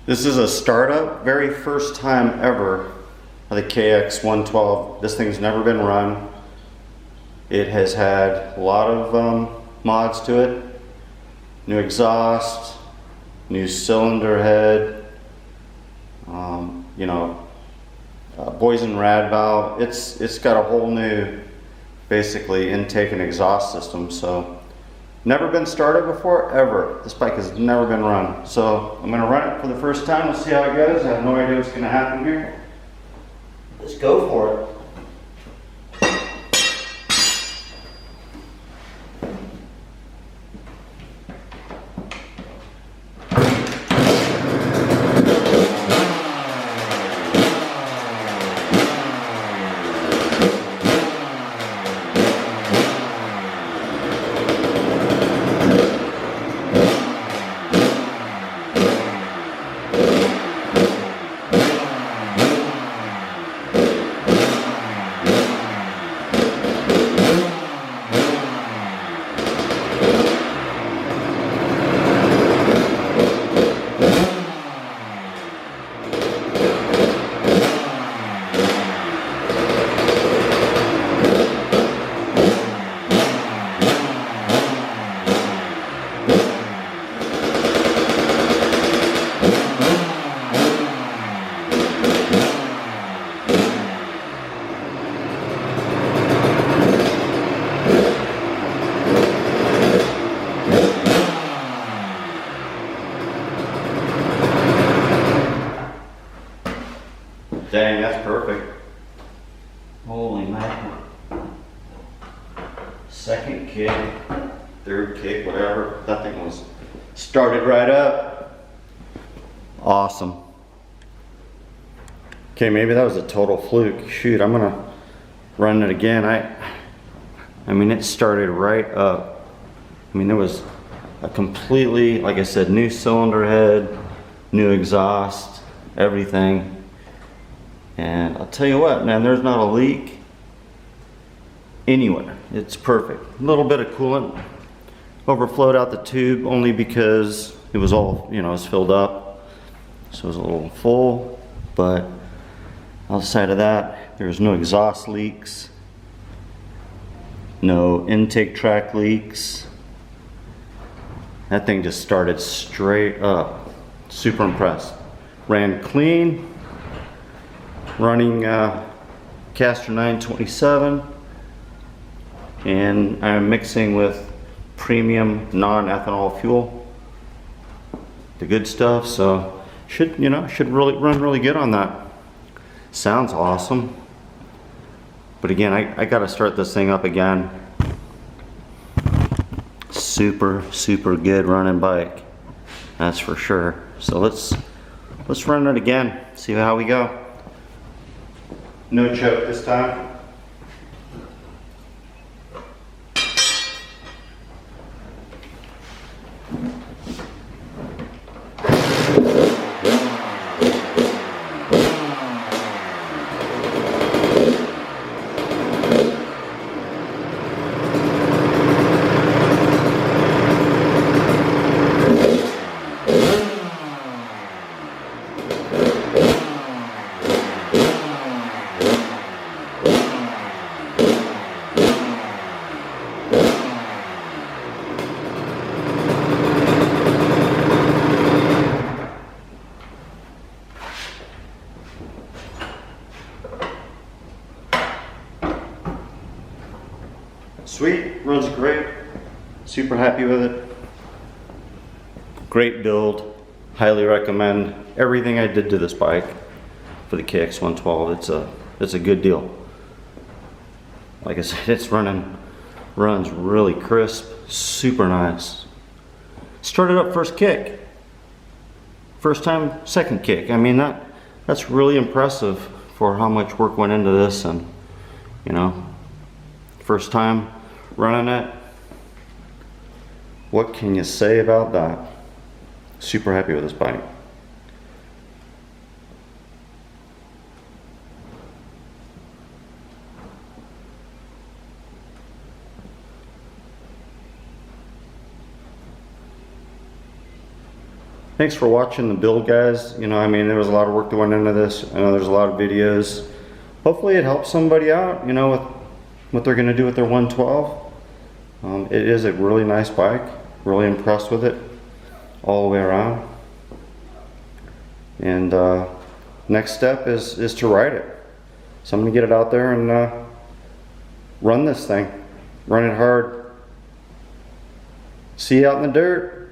This is a startup, very first time ever of the KX112. This thing's never been run. It has had a lot of mods to it. New exhaust, new cylinder head, Boyesen RAD valve. It's got a whole new, basically, intake and exhaust system. So never been started before, ever. This bike has never been run. So I'm gonna run it for the first time. We'll see how it goes. I have no idea what's gonna happen here. Let's go for it. Dang, that's perfect. Holy mackerel. Second kick, third kick, whatever. That thing was started right up. Awesome. Okay, maybe that was a total fluke. Shoot, I'm gonna run it again. I mean, it started right up. I mean, there was a completely, like I said, new cylinder head, new exhaust, everything. And I'll tell you what, man, there's not a leak anywhere. It's perfect. A little bit of coolant overflowed out the tube only because it was all, it was filled up. So it was a little full, but outside of that, there's no exhaust leaks, no intake tract leaks. That thing just started straight up. Super impressed. Ran clean. Running Caster 927, and I'm mixing with premium non-ethanol fuel, the good stuff. So should really run really good on that. Sounds awesome, but again, I got to start this thing up again. Super good running bike, that's for sure. So let's run it again, see how we go. No choke this time. Sweet, runs great, super happy with it. Great build, highly recommend everything I did to this bike for the KX112. It's a good deal. Like I said, it's runs really crisp, super nice. Started up first kick, first time second kick. I mean, that's really impressive for how much work went into this, and first time running it. What can you say about that? Super happy with this bike. thanks for watching the build, guys. You know, I mean, there was a lot of work that went into this. I know there's a lot of videos. Hopefully it helps somebody out, you know, with what they're gonna do with their 112. It is a really nice bike. Really impressed with it all the way around. And next step is to ride it. So I'm gonna get it out there and run this thing. Run it hard. See you out in the dirt.